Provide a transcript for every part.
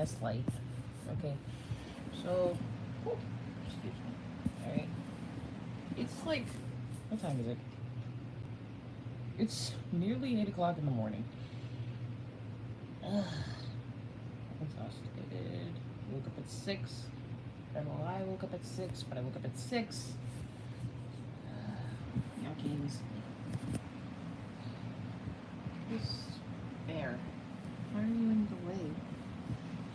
test light. Okay, so, excuse me. All right, it's like, what time is it? It's nearly 8 o'clock in the morning. Ugh, I'm exhausted. Woke up at 6. I don't know why I woke up at 6, but I woke up at 6. Y'all can't even see. This bear. Why are you in the way?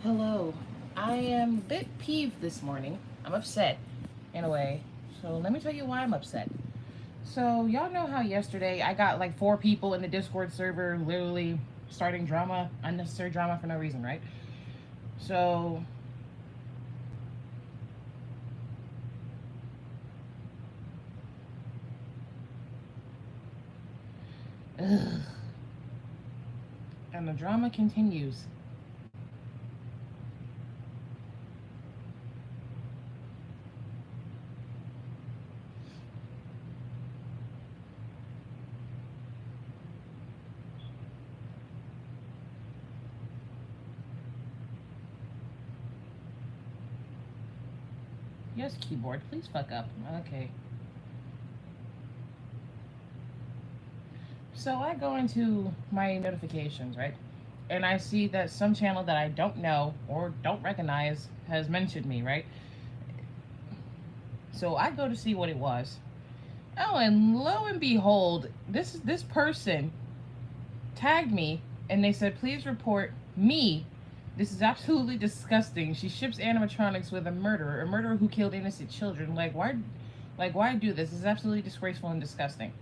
Hello. I am a bit peeved this morning. I'm upset in a way. So let me tell you why I'm upset. So y'all know how yesterday I got like 4 people in the Discord server literally starting drama, unnecessary drama for no reason, right? So ugh. And the drama continues. Yes, keyboard, please fuck up. Okay. So I go into my notifications, right? And I see that some channel that I don't know or don't recognize has mentioned me, right? So I go to see what it was. Oh, and lo and behold, this person tagged me and they said, please report me. This is absolutely disgusting. She ships animatronics with a murderer who killed innocent children. Why do this? This is absolutely disgraceful and disgusting.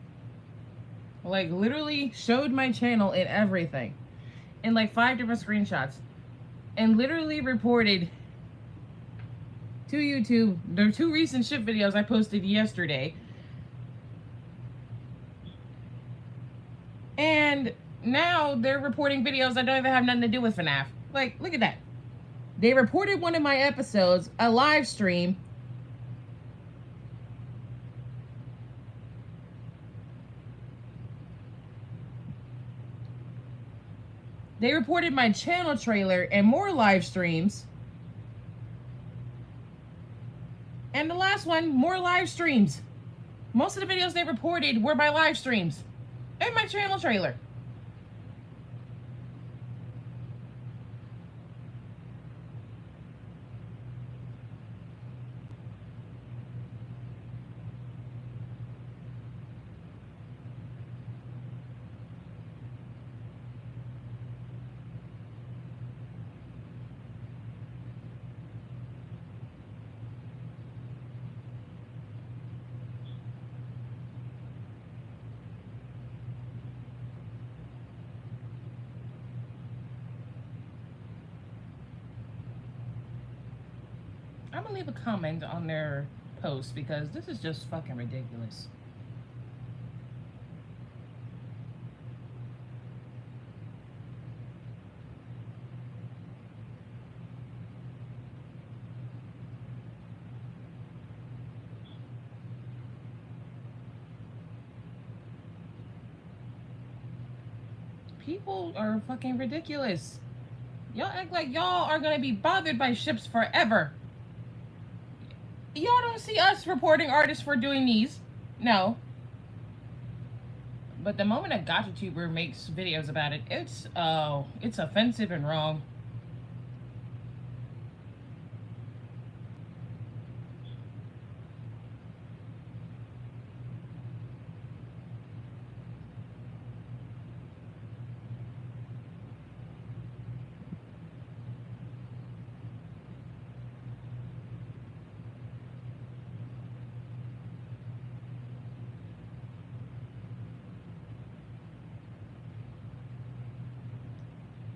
Like, literally showed my channel and everything in like 5 different screenshots, and literally reported to YouTube the 2 recent ship videos I posted yesterday. And now they're reporting videos that don't even have nothing to do with FNAF. Like, look at that. They reported one of my episodes, a live stream. They reported my channel trailer and more live streams. And the last one, more live streams. Most of the videos they reported were my live streams and my channel trailer. I'm gonna leave a comment on their post because this is just fucking ridiculous. People are fucking ridiculous. Y'all act like y'all are gonna be bothered by ships forever. Y'all don't see us reporting artists for doing these. No. But the moment a gotcha tuber makes videos about it, it's offensive and wrong.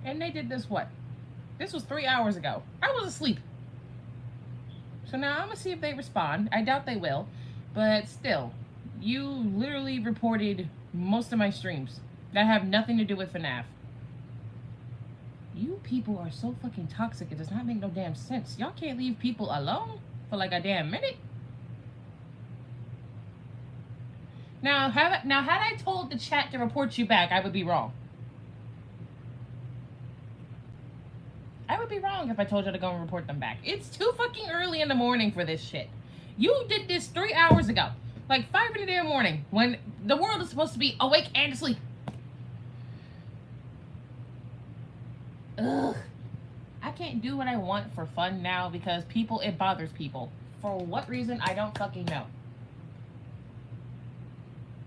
And they did this what? This was 3 hours ago. I was asleep. So now I'm gonna see if they respond. I doubt they will, but still, you literally reported most of my streams that have nothing to do with FNAF. You people are so fucking toxic, it does not make no damn sense. Y'all can't leave people alone for like a damn minute. Now, had I told the chat to report you back, I would be wrong. I would be wrong if I told you to go and report them back. It's too fucking early in the morning for this shit. You did this 3 hours ago. Like 5 in the damn morning when the world is supposed to be awake and asleep. Ugh. I can't do what I want for fun now because it bothers people. For what reason, I don't fucking know.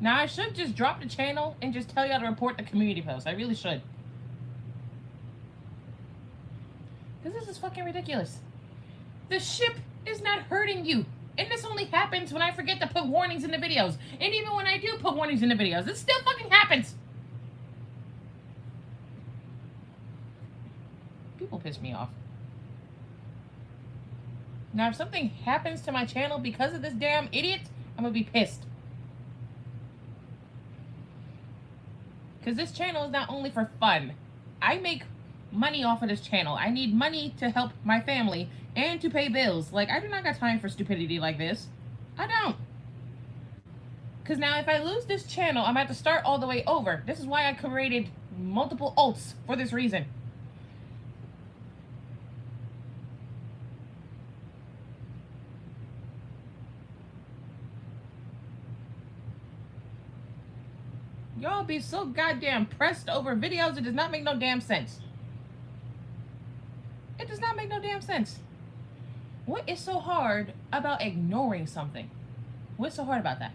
Now, I should just drop the channel and just tell y'all to report the community post. I really should. Because this is fucking ridiculous. The ship is not hurting you. And this only happens when I forget to put warnings in the videos. And even when I do put warnings in the videos, it still fucking happens. People piss me off. Now, if something happens to my channel because of this damn idiot, I'm gonna be pissed. Because this channel is not only for fun. I make money off of this channel. I need money to help my family and to pay bills. Like, I do not got time for stupidity like this. I don't. Because now if I lose this channel, I'm going to have to start all the way over. This is why I created multiple alts for this reason. Y'all be so goddamn pressed over videos, it does not make no damn sense. It does not make no damn sense. What is so hard about ignoring something? What's so hard about that?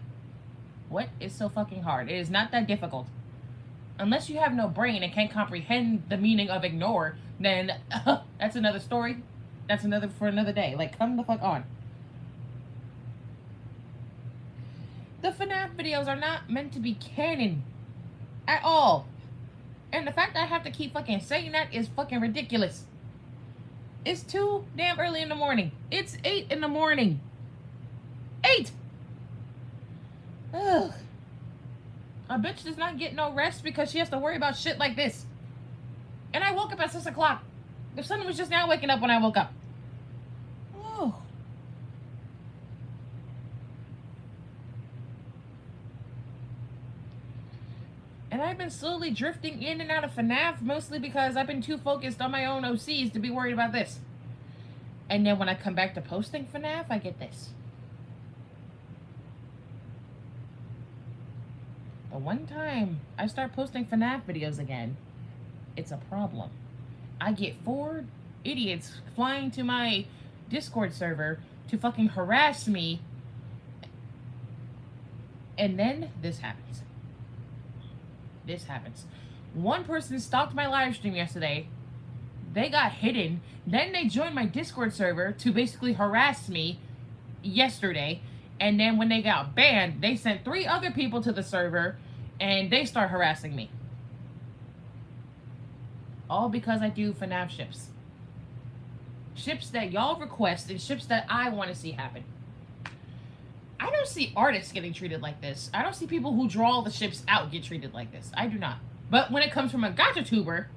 What is so fucking hard? It is not that difficult. Unless you have no brain and can't comprehend the meaning of ignore, then that's another story. That's for another day. Like, come the fuck on. The FNAF videos are not meant to be canon at all. And the fact that I have to keep fucking saying that is fucking ridiculous. It's too damn early in the morning. It's 8 in the morning. 8! Ugh. A bitch does not get no rest because she has to worry about shit like this. And I woke up at 6 o'clock. The sun was just now waking up when I woke up. Oh. And I've been slowly drifting in and out of FNAF, mostly because I've been too focused on my own OCs to be worried about this. And then when I come back to posting FNAF, I get this. The one time I start posting FNAF videos again, it's a problem. I get 4 idiots flying to my Discord server to fucking harass me. And then this happens. This happens. One person stalked my live stream yesterday. They got hidden. Then they joined my Discord server to basically harass me yesterday. And then when they got banned, they sent 3 other people to the server and they start harassing me. All because I do FNAF ships. Ships that y'all request and ships that I want to see happen. I don't see artists getting treated like this. I don't see people who draw the ships out get treated like this. I do not. But when it comes from a gacha tuber,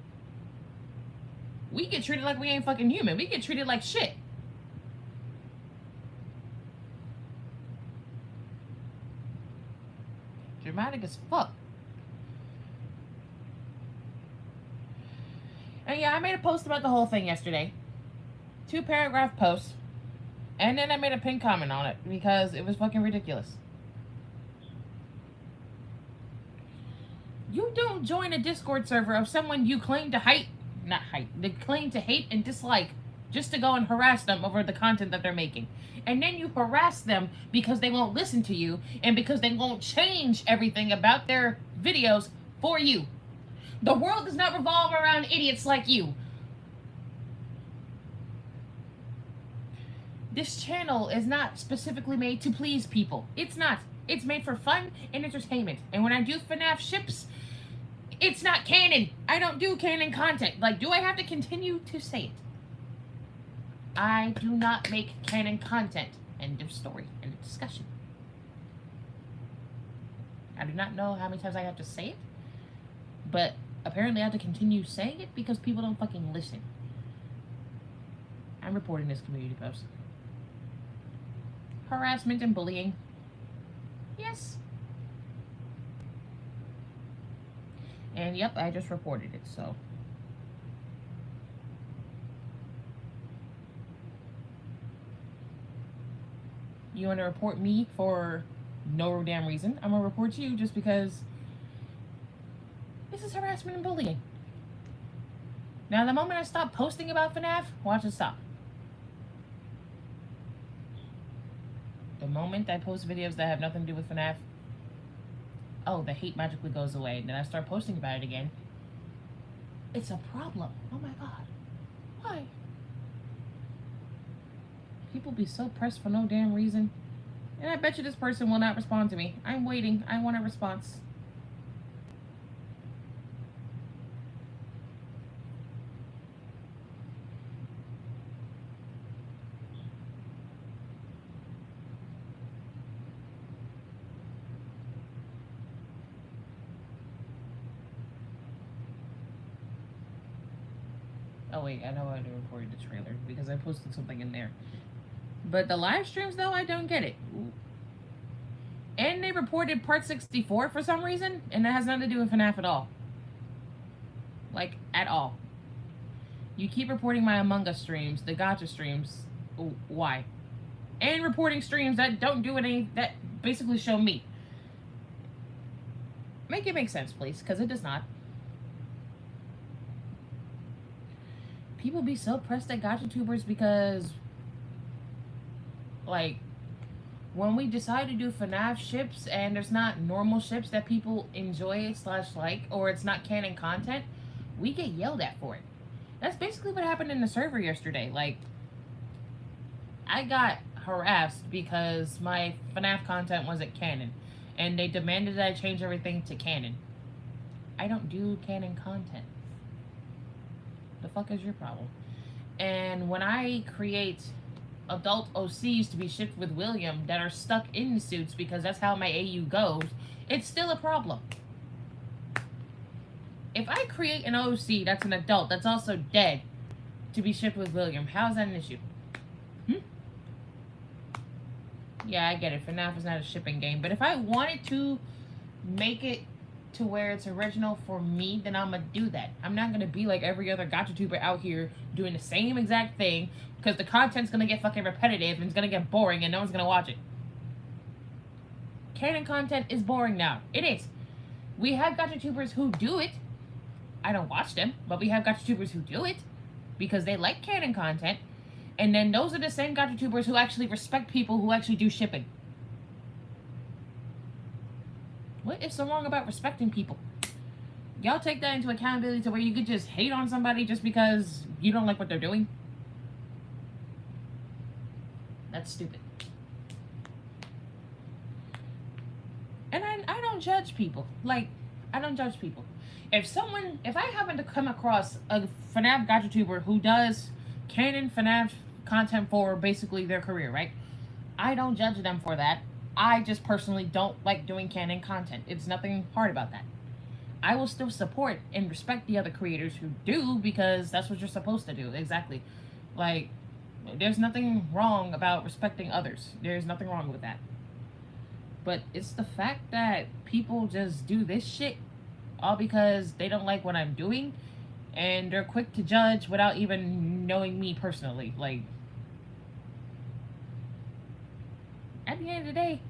we get treated like we ain't fucking human. We get treated like shit. Dramatic as fuck. And yeah, I made a post about the whole thing yesterday. 2-paragraph post. And then I made a pinned comment on it because it was fucking ridiculous. You don't join a Discord server of someone you claim to they claim to hate and dislike just to go and harass them over the content that they're making. And then you harass them because they won't listen to you and because they won't change everything about their videos for you. The world does not revolve around idiots like you. This channel is not specifically made to please people. It's not. It's made for fun and entertainment. And when I do FNAF ships, it's not canon. I don't do canon content. Like, do I have to continue to say it? I do not make canon content. End of story. End of discussion. I do not know how many times I have to say it, but apparently I have to continue saying it because people don't fucking listen. I'm reporting this community post. Harassment and bullying. Yes. And yep, I just reported it, so. You want to report me for no damn reason. I'm gonna report you just because this is harassment and bullying. Now, the moment I stop posting about FNAF, watch it stop. The moment I post videos that have nothing to do with FNAF, oh, the hate magically goes away. And then I start posting about it again. It's a problem. Oh my god. Why? People be so pressed for no damn reason. And I bet you this person will not respond to me. I'm waiting. I want a response. Oh wait, I know I recorded the trailer because I posted something in there. But the live streams, though, I don't get it. And they reported Part 64 for some reason, and it has nothing to do with FNAF at all. Like, at all. You keep reporting my Among Us streams, the gacha streams. Why? And reporting streams that don't do any, that basically show me. Make it make sense, please, because it does not. People be so pressed at gacha tubers because, like, when we decide to do FNAF ships and there's not normal ships that people enjoy / like, or it's not canon content, we get yelled at for it. That's basically what happened in the server yesterday. Like, I got harassed because my FNAF content wasn't canon, and they demanded that I change everything to canon. I don't do canon content. The fuck is your problem? And when I create adult OCs to be shipped with William that are stuck in the suits because that's how my AU goes, it's still a problem. If I create an OC that's an adult that's also dead to be shipped with William, how is that an issue? Yeah, I get it. FNAF is not a shipping game. But if I wanted to make it to where it's original for me, then I'm gonna do that. I'm not gonna be like every other gacha tuber out here doing the same exact thing, because the content's gonna get fucking repetitive and it's gonna get boring and no one's gonna watch it. Canon content is boring now. It is. We have gacha tubers who do it. I don't watch them, but we have gacha tubers who do it because they like canon content. And then those are the same gacha tubers who actually respect people who actually do shipping. What is so wrong about respecting people? Y'all take that into accountability to where you could just hate on somebody just because you don't like what they're doing? That's stupid. And I don't judge people. Like, I don't judge people. If I happen to come across a FNAF gacha tuber who does canon FNAF content for basically their career, right? I don't judge them for that. I just personally don't like doing canon content. It's nothing hard about that. I will still support and respect the other creators who do, because that's what you're supposed to do. Exactly. Like, there's nothing wrong about respecting others. There's nothing wrong with that. But it's the fact that people just do this shit all because they don't like what I'm doing, and they're quick to judge without even knowing me personally. Like, at the end of the day,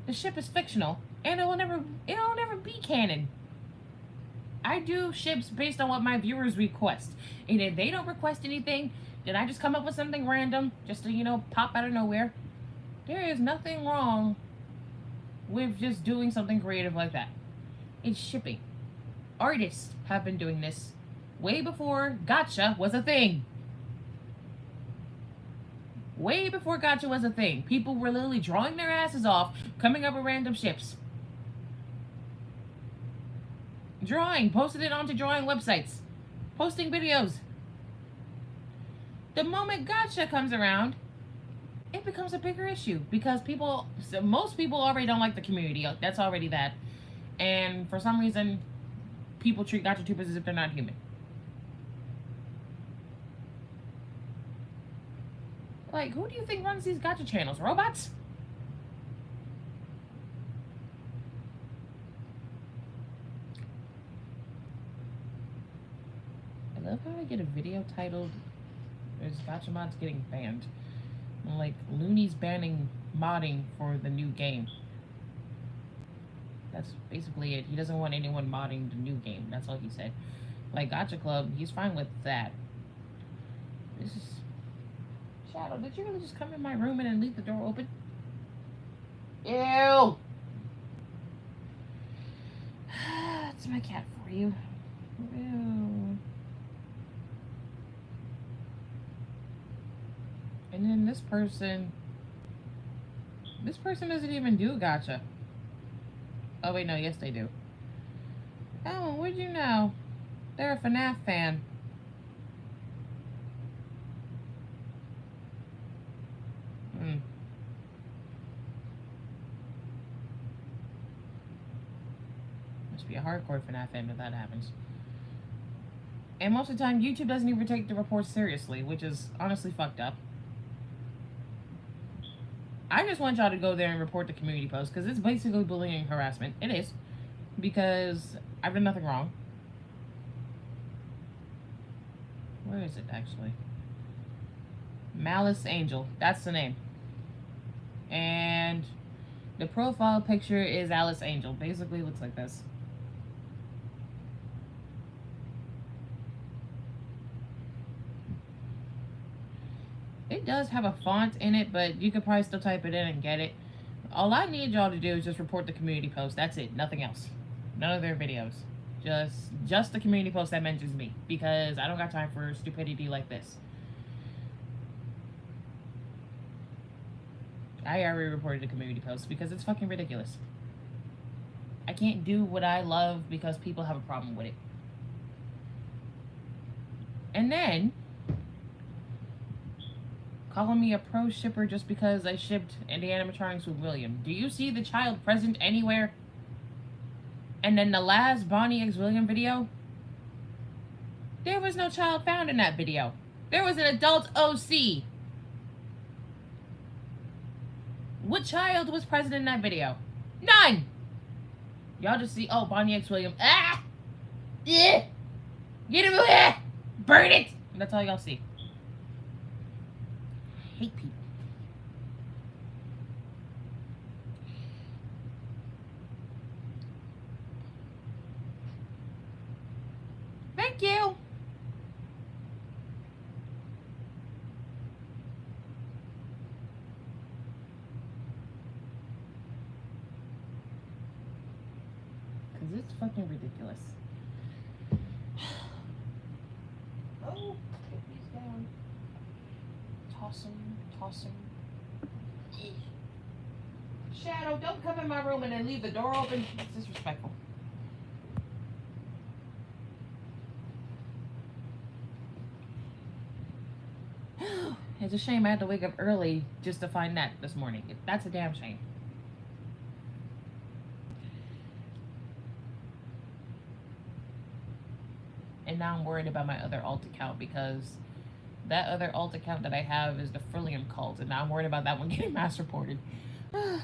the ship is fictional, and it'll never be canon. I do ships based on what my viewers request, and if they don't request anything, then I just come up with something random just to, pop out of nowhere. There is nothing wrong with just doing something creative like that. It's shipping. Artists have been doing this way before gacha was a thing. Way before gacha was a thing. People were literally drawing their asses off, coming up with random ships. Drawing, posted it onto drawing websites. Posting videos. The moment gacha comes around, it becomes a bigger issue because most people already don't like the community. That's already that. And for some reason, people treat gacha tubers as if they're not human. Like, who do you think runs these gacha channels? Robots? I love how I get a video titled, "There's Gacha mods getting banned." Like, Looney's banning modding for the new game. That's basically it. He doesn't want anyone modding the new game. That's all he said. Like, Gacha Club, he's fine with that. This is... Shadow, did you really just come in my room and then leave the door open? Ew! It's my cat for you. Ew. And then this person doesn't even do gacha. Oh wait, no, yes they do. Oh, what'd you know? They're a FNAF fan. Must be a hardcore FNAF fan if that happens. And most of the time, YouTube doesn't even take the reports seriously, which is honestly fucked up. I just want y'all to go there and report the community post, because it's basically bullying and harassment. It is. Because I've done nothing wrong. Where is it, actually? Malice Angel. That's the name. And the profile picture is Alice Angel. Basically looks like this. It does have a font in it, but you could probably still type it in and get it. All I need y'all to do is just report the community post. That's it. Nothing else. None of their videos. Just the community post that mentions me. Because I don't got time for stupidity like this. I already reported the community post because it's fucking ridiculous. I can't do what I love because people have a problem with it. And then calling me a pro shipper just because I shipped the animatronics with William. Do you see the child present anywhere? And then the last Bonnie x William video, there was no child found in that video. There was an adult OC. What child was present in that video? None! Y'all just see, oh, Bonnie x William. Ah! Yeah! Get him away! Burn it! That's all y'all see. I hate people. Thank you! Because it's fucking ridiculous. Oh, get these down. Toss them. Shadow, don't come in my room and then leave the door open. It's disrespectful. It's a shame I had to wake up early just to find that this morning. That's a damn shame. And now I'm worried about my other alt account because that other alt account that I have is the Frillium cult, and now I'm worried about that one getting mass reported. And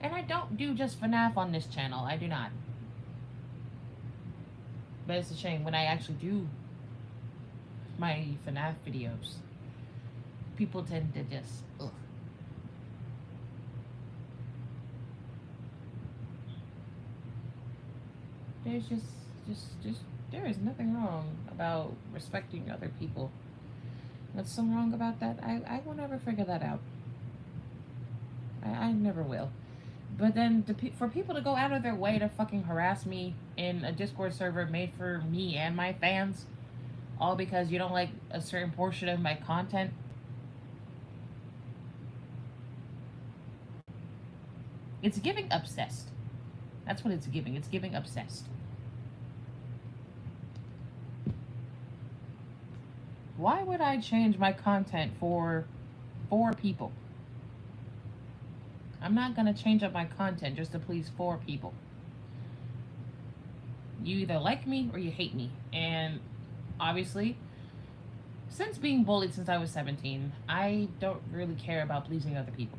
I don't do just FNAF on this channel. I do not. But it's a shame when I actually do my FNAF videos, people tend to just, ugh. There's just there is nothing wrong about respecting other people. What's so wrong about that? I will never figure that out. I never will. But then for people to go out of their way to fucking harass me in a Discord server made for me and my fans, all because you don't like a certain portion of my content. It's giving obsessed. That's what it's giving. It's giving obsessed. Why would I change my content for 4 people? I'm not gonna change up my content just to please 4 people. You either like me or you hate me. And obviously, since being bullied since I was 17, I don't really care about pleasing other people.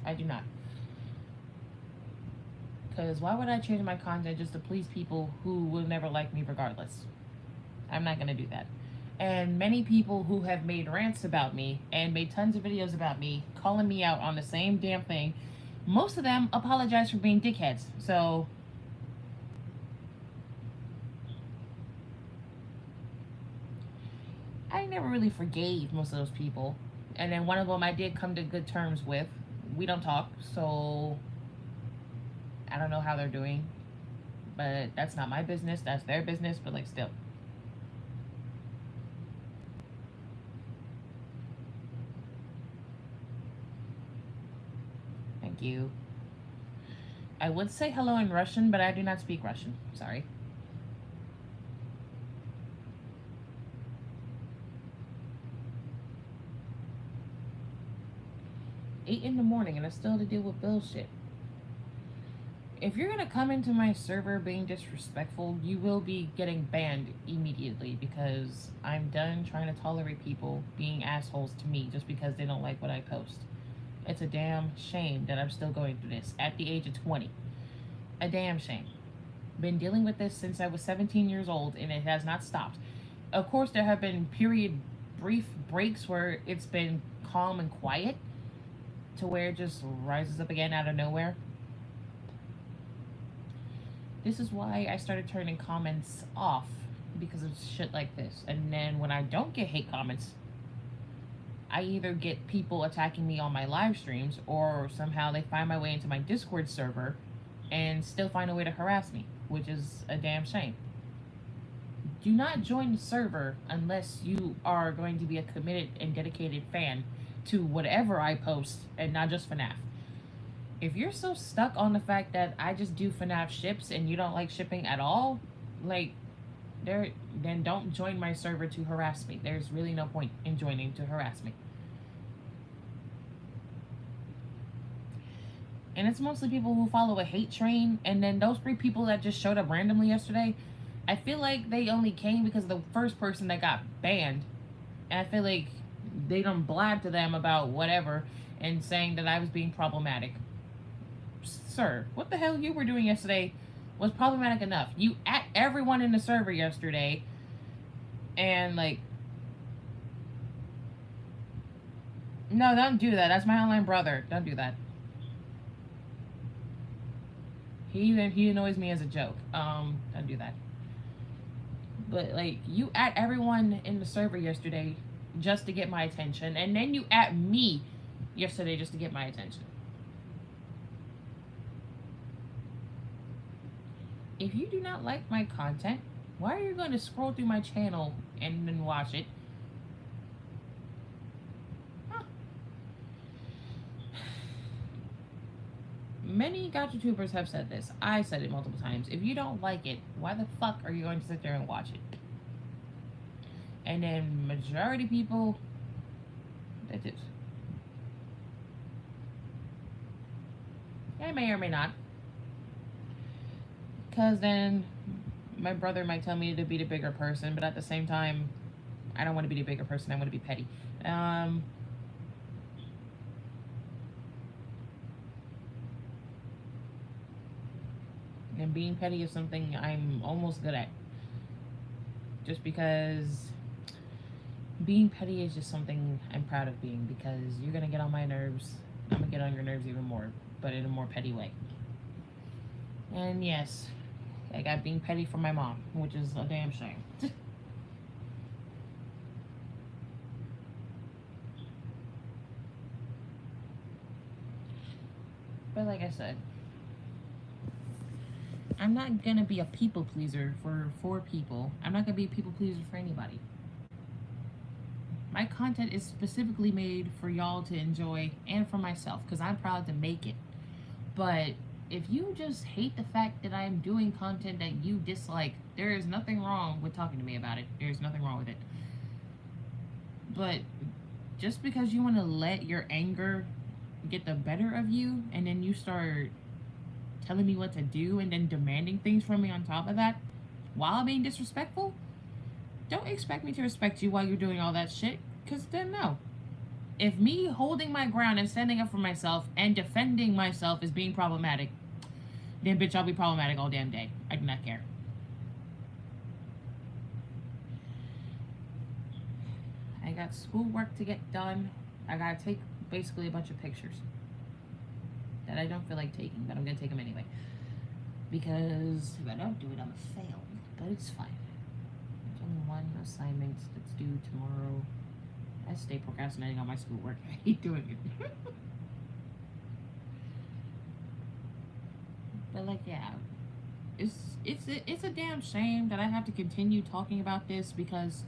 I do not. Because why would I change my content just to please people who will never like me regardless? I'm not going to do that. And many people who have made rants about me and made tons of videos about me, calling me out on the same damn thing, most of them apologize for being dickheads. So I never really forgave most of those people. And then one of them I did come to good terms with. We don't talk, so I don't know how they're doing. But that's not my business, that's their business, but like still. Thank you. I would say hello in Russian, but I do not speak Russian. Sorry. Eight in the morning and I still have to deal with bullshit. If you're gonna come into my server being disrespectful, you will be getting banned immediately because I'm done trying to tolerate people being assholes to me just because they don't like what I post. It's a damn shame that I'm still going through this at the age of 20. A damn shame. Been dealing with this since I was 17 years old and it has not stopped. Of course, there have been brief breaks where it's been calm and quiet to where it just rises up again out of nowhere. This is why I started turning comments off because of shit like this. And then when I don't get hate comments, I either get people attacking me on my live streams or somehow they find my way into my Discord server and still find a way to harass me, which is a damn shame. Do not join the server unless you are going to be a committed and dedicated fan to whatever I post and not just FNAF. If you're so stuck on the fact that I just do FNAF ships and you don't like shipping at all, like, then don't join my server to harass me. There's really no point in joining to harass me. And it's mostly people who follow a hate train, and then those 3 people that just showed up randomly yesterday, I feel like they only came because of the first person that got banned. And I feel like they done blabbed to them about whatever and saying that I was being problematic. Sir, what the hell you were doing yesterday was problematic enough. You at everyone in the server yesterday and like, no, don't do that. That's my online brother. Don't do that. He annoys me as a joke. Don't do that. But like, you at everyone in the server yesterday just to get my attention, and then you at me yesterday just to get my attention. If you do not like my content, why are you going to scroll through my channel and then watch it? Huh. Many gacha tubers have said this. I said it multiple times. If you don't like it, why the fuck are you going to sit there and watch it? And then majority people, that's it. I may or may not. Because then my brother might tell me to be the bigger person, but at the same time, I don't want to be the bigger person. I want to be petty. And being petty is something I'm almost good at. Just because being petty is just something I'm proud of being, because you're going to get on my nerves. I'm going to get on your nerves even more, but in a more petty way. And yes, I got being petty from my mom, which is a damn shame. But like I said, I'm not gonna be a people pleaser for 4 people. I'm not gonna be a people pleaser for anybody. My content is specifically made for y'all to enjoy and for myself, because I'm proud to make it. But if you just hate the fact that I'm doing content that you dislike, there is nothing wrong with talking to me about it. There's nothing wrong with it. But just because you want to let your anger get the better of you, and then you start telling me what to do and then demanding things from me on top of that while being disrespectful, don't expect me to respect you while you're doing all that shit, because then no. If me holding my ground and standing up for myself and defending myself is being problematic, then bitch, I'll be problematic all damn day. I do not care. I got schoolwork to get done. I gotta take basically a bunch of pictures that I don't feel like taking, but I'm gonna take them anyway. Because if I don't do it, I'm a fail. But it's fine. There's only one assignment that's due tomorrow. I stay procrastinating on my schoolwork. I hate doing it. But like, yeah, it's a damn shame that I have to continue talking about this because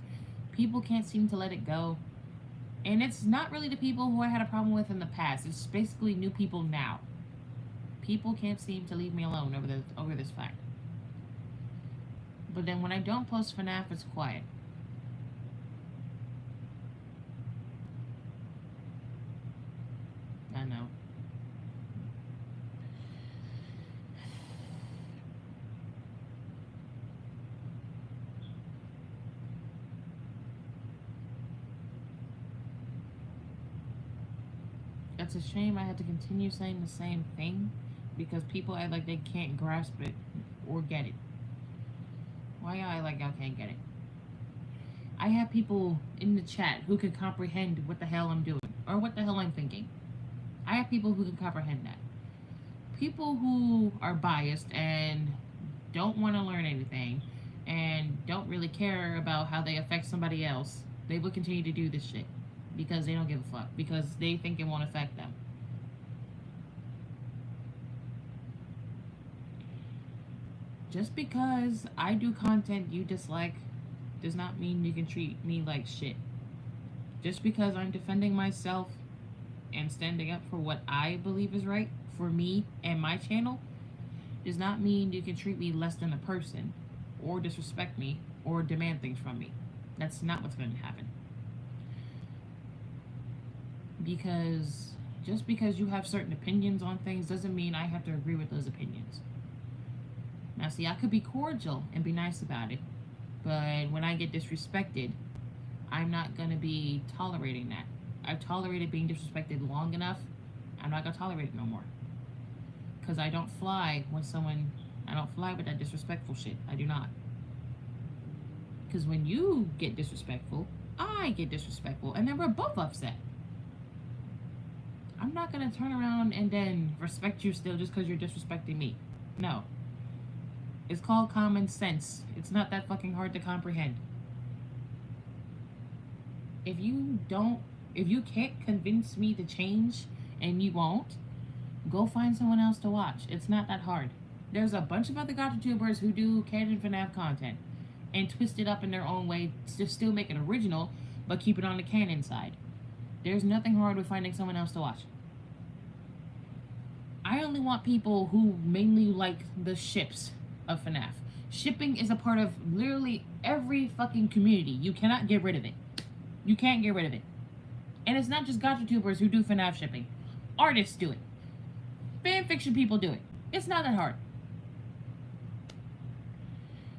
people can't seem to let it go. And it's not really the people who I had a problem with in the past. It's basically new people now. People can't seem to leave me alone over this fact. But then when I don't post FNAF, it's quiet. I know. It's a shame I had to continue saying the same thing because people act like they can't grasp it or get it. Why y'all act like y'all can't get it? I have people in the chat who can comprehend what the hell I'm doing or what the hell I'm thinking. I have people who can comprehend that. People who are biased and don't want to learn anything and don't really care about how they affect somebody else, they will continue to do this shit because they don't give a fuck, because they think it won't affect them. Just because I do content you dislike does not mean you can treat me like shit. Just because I'm defending myself and standing up for what I believe is right for me and my channel does not mean you can treat me less than a person or disrespect me or demand things from me. That's not what's going to happen. Because just because you have certain opinions on things doesn't mean I have to agree with those opinions. Now see, I could be cordial and be nice about it, but when I get disrespected, I'm not going to be tolerating that. I've tolerated being disrespected long enough. I'm not going to tolerate it no more. Because I don't fly with that disrespectful shit. I do not. Because when you get disrespectful, I get disrespectful, and then we're both upset. I'm not going to turn around and then respect you still just because you're disrespecting me. No. It's called common sense. It's not that fucking hard to comprehend. If you can't convince me to change, and you won't, go find someone else to watch. It's not that hard. There's a bunch of other GotchaTubers who do canon FNAF content and twist it up in their own way to still make it original, but keep it on the canon side. There's nothing hard with finding someone else to watch. I only want people who mainly like the ships of FNAF. Shipping is a part of literally every fucking community. You cannot get rid of it. You can't get rid of it. And it's not just GotchaTubers who do FNAF shipping. Artists do it. Fanfiction people do it. It's not that hard.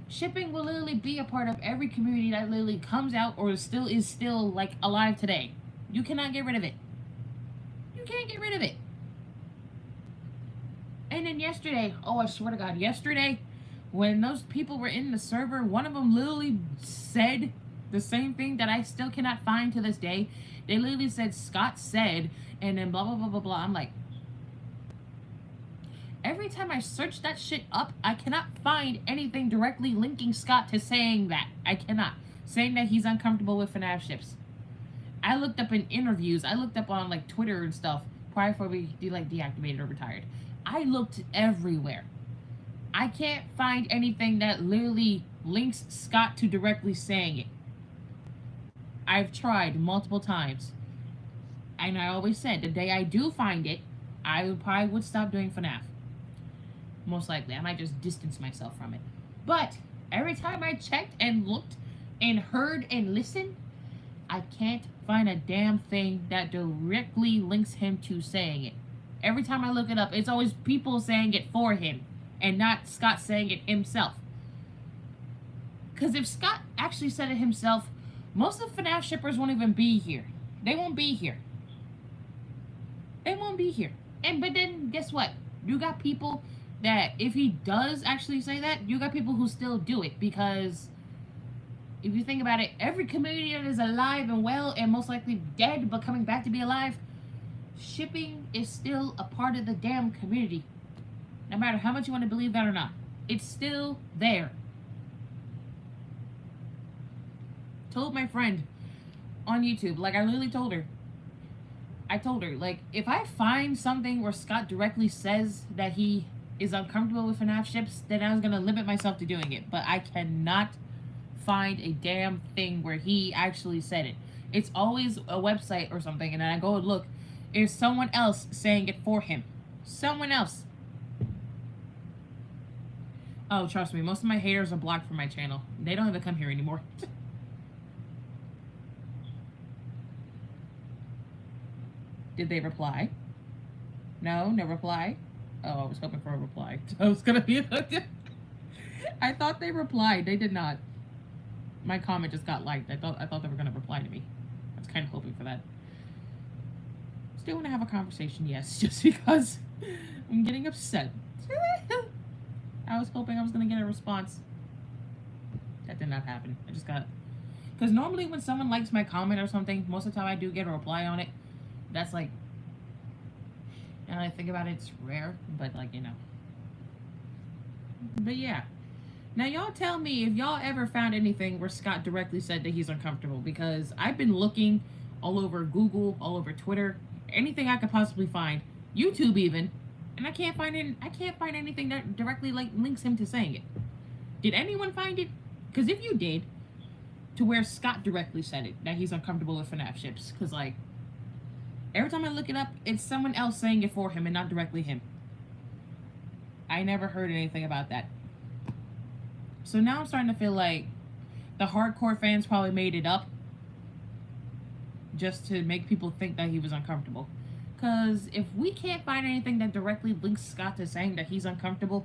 Shipping will literally be a part of every community that literally comes out or is still like alive today. You cannot get rid of it. You can't get rid of it. And then yesterday, oh I swear to God, yesterday, when those people were in the server, one of them literally said the same thing that I still cannot find to this day. They literally said, Scott said, and then blah, blah, blah, blah, blah. I'm like, every time I search that shit up, I cannot find anything directly linking Scott to saying that. I cannot. Saying that he's uncomfortable with FNAF ships. I looked up in interviews. I looked up on, like, Twitter and stuff prior before we, deactivated or retired. I looked everywhere. I can't find anything that literally links Scott to directly saying it. I've tried multiple times. And I always said, the day I do find it, I probably would stop doing FNAF. Most likely. I might just distance myself from it. But every time I checked and looked and heard and listened, I can't find a damn thing that directly links him to saying it. Every time I look it up, it's always people saying it for him and not Scott saying it himself. Because if Scott actually said it himself, most of the FNAF shippers won't even be here. They won't be here. They won't be here. But then, guess what? You got people that if he does actually say that, you got people who still do it, because if you think about it, every community that is alive and well and most likely dead but coming back to be alive, shipping is still a part of the damn community. No matter how much you want to believe that or not, it's still there. Told my friend on YouTube, like I literally told her, like, if I find something where Scott directly says that he is uncomfortable with FNAF ships, then I was gonna limit myself to doing it. But I cannot find a damn thing where he actually said it. It's always a website or something, and then I go and look. Is someone else saying it for him? Someone else. Oh, trust me, most of my haters are blocked from my channel. They don't even come here anymore. Did they reply? No, no reply. Oh, I was hoping for a reply. I was gonna be. I thought they replied. They did not. My comment just got liked. I thought they were gonna reply to me. I was kind of hoping for that. Still want to have a conversation, yes, just because I'm getting upset. I was hoping I was gonna get a response. That did not happen. I just got, because normally when someone likes my comment or something, most of the time I do get a reply on it. That's like, and I think about it, it's rare, but like, you know. But yeah. Now y'all tell me if y'all ever found anything where Scott directly said that he's uncomfortable, because I've been looking all over Google, all over Twitter, anything I could possibly find, YouTube even, and I can't find anything that directly like links him to saying it. Did anyone find it? Because if you did, to where Scott directly said it, that he's uncomfortable with FNAF ships, because like, every time I look it up, it's someone else saying it for him and not directly him. I never heard anything about that. So now I'm starting to feel like the hardcore fans probably made it up just to make people think that he was uncomfortable. Because if we can't find anything that directly links Scott to saying that he's uncomfortable,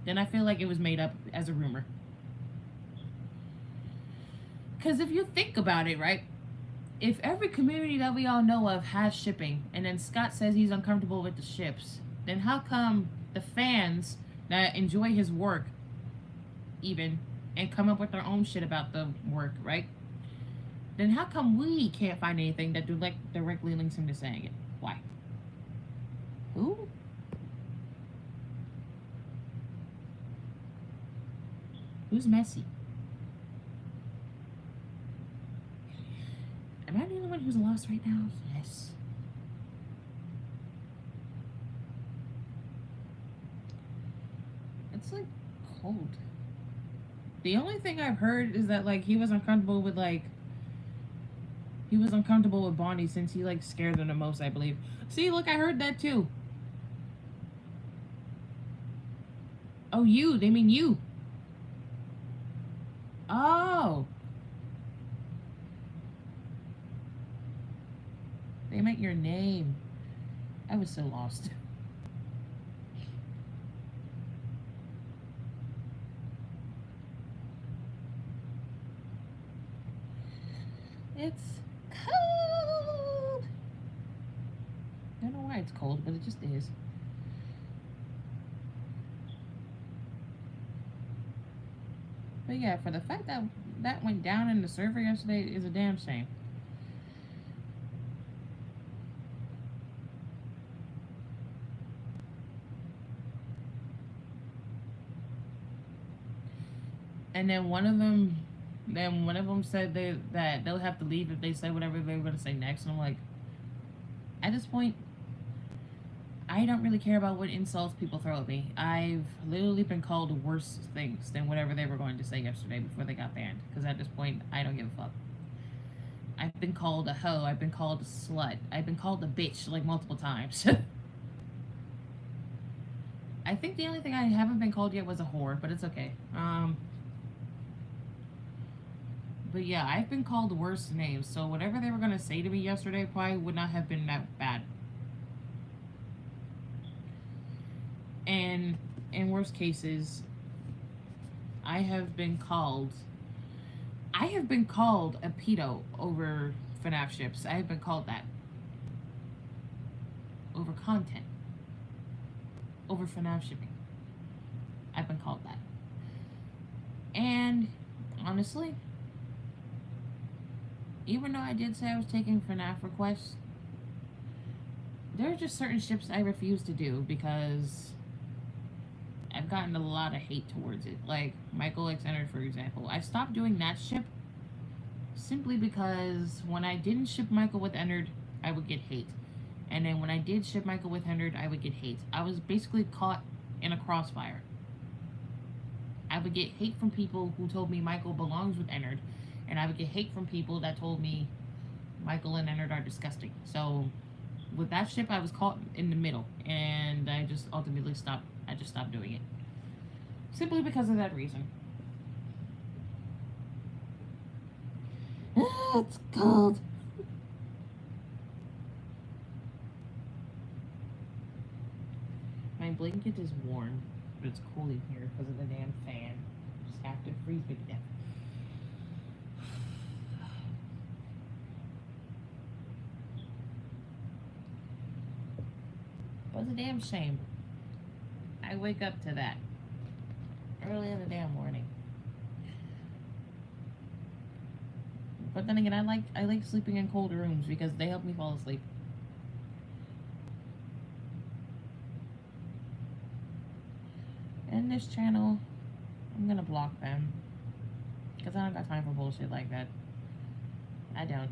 then I feel like it was made up as a rumor. Because if you think about it, right? If every community that we all know of has shipping, and then Scott says he's uncomfortable with the ships, then how come the fans that enjoy his work even and come up with their own shit about the work, right? Then how come we can't find anything that directly links him to saying it? Why? Who? Who's messy? Am I the only one who's lost right now? Yes. It's like cold. The only thing I've heard is that like he was uncomfortable with Bonnie since he like scared them the most, I believe. See, look, I heard that too. Oh, you. They mean you. Oh. They meant your name. I was so lost. It's cold. I don't know why it's cold, but it just is. But yeah, for the fact that that went down in the server yesterday is a damn shame. And then one of them said that they'll have to leave if they say whatever they were going to say next. And I'm like, at this point, I don't really care about what insults people throw at me. I've literally been called worse things than whatever they were going to say yesterday before they got banned. Because at this point, I don't give a fuck. I've been called a hoe. I've been called a slut. I've been called a bitch like multiple times. I think the only thing I haven't been called yet was a whore, but it's okay. But yeah, I've been called worse names, so whatever they were going to say to me yesterday probably would not have been that bad. And in worst cases, I have been called a pedo over FNAF ships. I have been called that. Over content. Over FNAF shipping. I've been called that. And honestly, even though I did say I was taking FNAF requests, there are just certain ships I refuse to do because I've gotten a lot of hate towards it. Like Michael X Ennard, for example. I stopped doing that ship simply because when I didn't ship Michael with Ennard, I would get hate. And then when I did ship Michael with Ennard, I would get hate. I was basically caught in a crossfire. I would get hate from people who told me Michael belongs with Ennard, and I would get hate from people that told me Michael and Ennard are disgusting. So with that ship, I was caught in the middle, and I just ultimately stopped. I just stopped doing it simply because of that reason. It's cold. My blanket is warm, but it's cold in here because of the damn fan. Just have to freeze me to death. But it's a damn shame. I wake up to that early in the damn morning. But then again, I like sleeping in cold rooms because they help me fall asleep. And this channel, I'm gonna block them because I don't got time for bullshit like that. I don't.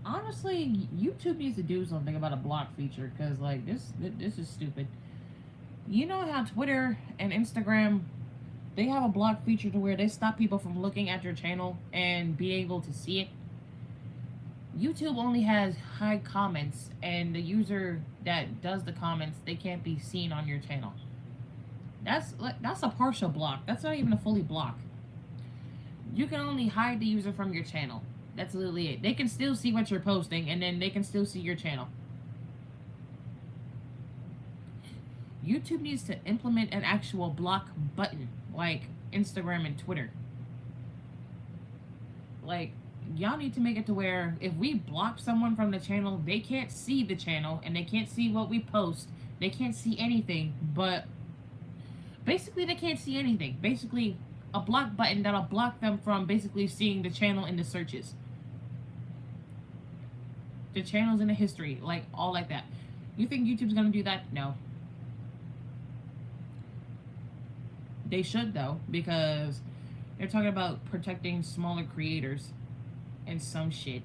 Honestly, YouTube needs to do something about a block feature because like this is stupid. You know how Twitter and Instagram, they have a block feature to where they stop people from looking at your channel and be able to see it. YouTube only has high comments, and the user that does the comments, they can't be seen on your channel. That's a partial block. That's not even a fully block. You can only hide the user from your channel. That's literally it. They can still see what you're posting, and then they can still see your channel. YouTube needs to implement an actual block button, like Instagram and Twitter. Like, y'all need to make it to where if we block someone from the channel, they can't see the channel, and they can't see what we post. They can't see anything, but basically they can't see anything. Basically, a block button that'll block them from basically seeing the channel in the searches. The channels in the history, like, all like that. You think YouTube's gonna do that? No. They should, though, because they're talking about protecting smaller creators and some shit.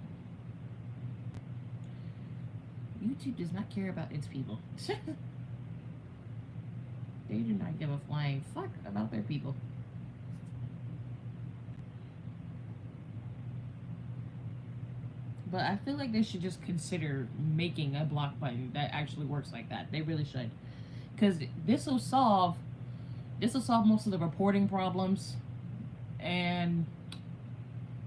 YouTube does not care about its people. They do not give a flying fuck about their people. But I feel like they should just consider making a block button that actually works like that. They really should. Because this will solve most of the reporting problems, and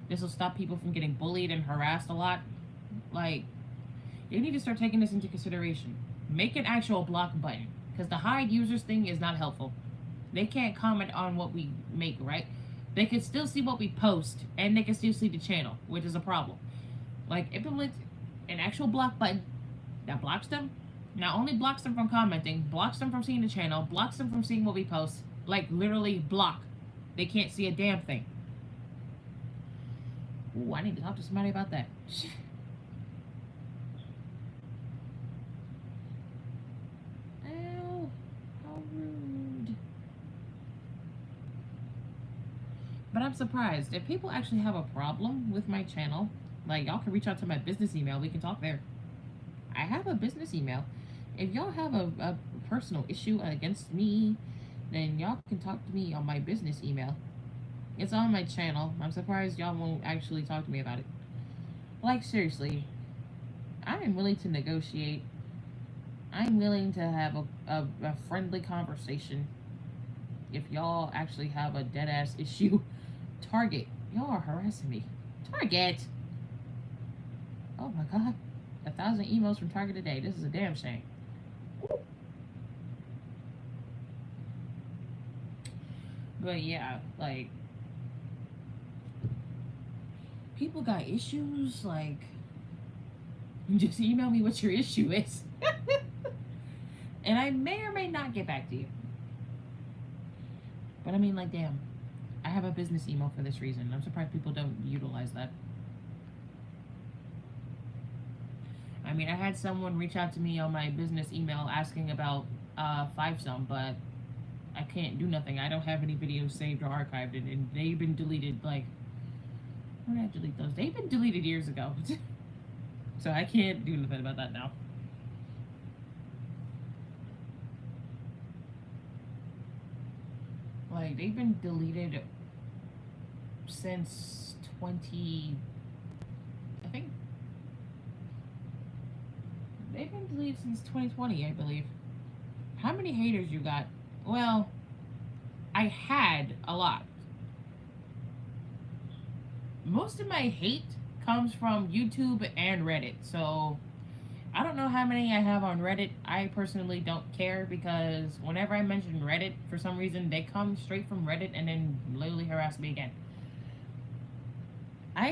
this will stop people from getting bullied and harassed a lot. Like, they need to start taking this into consideration. Make an actual block button, because the hide users thing is not helpful. They can't comment on what we make, right? They can still see what we post, and they can still see the channel, which is a problem. Like, implement an actual block button that blocks them. Not only blocks them from commenting, blocks them from seeing the channel, blocks them from seeing what we post. Like, literally block. They can't see a damn thing. Ooh, I need to talk to somebody about that. Ow, how rude. But I'm surprised. If people actually have a problem with my channel, like, y'all can reach out to my business email. We can talk there. I have a business email. If y'all have a personal issue against me, then y'all can talk to me on my business email. It's on my channel. I'm surprised y'all won't actually talk to me about it. Like, seriously, I am willing to negotiate. I'm willing to have a friendly conversation. If y'all actually have a dead-ass issue, Target, y'all are harassing me. Target! Oh my god. 1,000 emails from Target a day. This is a damn shame. But yeah, like, people got issues, like, Just email me what your issue is. And I may or may not get back to you. But I mean, like, damn. I have a business email for this reason. I'm surprised people don't utilize that. I mean, I had someone reach out to me on my business email asking about Five Some, but I can't do nothing. I don't have any videos saved or archived, and they've been deleted. Like, when did I delete those? They've been deleted years ago. So I can't do nothing about that now. Like, they've been deleted since 20. I think they've been deleted since 2020, I believe. How many haters you got? Well, I had a lot. Most of my hate comes from YouTube and Reddit. So I don't know how many I have on Reddit. I personally don't care because whenever I mention Reddit, for some reason, they come straight from Reddit and then literally harass me again. I